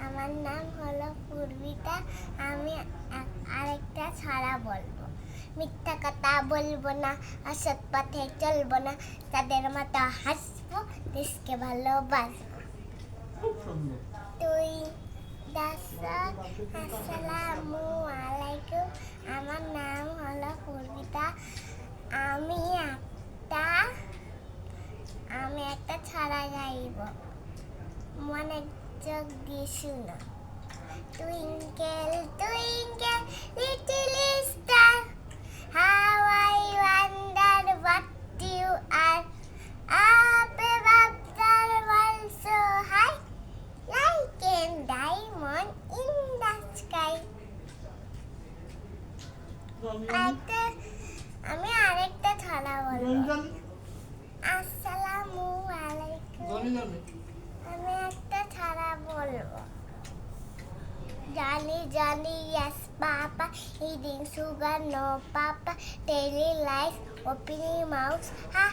আমার নাম হলো পূর্বিতা। আমি আরেকটা ছড়া বলবো। মিথ্যা কথা বলবো না, অসৎ পথে চলবো না, তাদের মতো হাসবো, দেশকে ভালোবাসবো। খুব সুন্দর। তুই আসসালামু আলাইকুম। আমার নাম হলো পূর্বিতা। আমি একটা আমি একটা ছড়া গাইব, মনোযোগ দিয়ে শুনো। Twinkle, twinkle, little star, how I wonder what you are. Up above the world so high, like a diamond in the sky. আমি আরেকটা ছড়া বলবো। আসসালামু আলাইকুম। আমি একটা ছড়া বলবো। Johnny, yes, Papa. Eating sugar, no, Papa. Daily life, opening mouth, ha,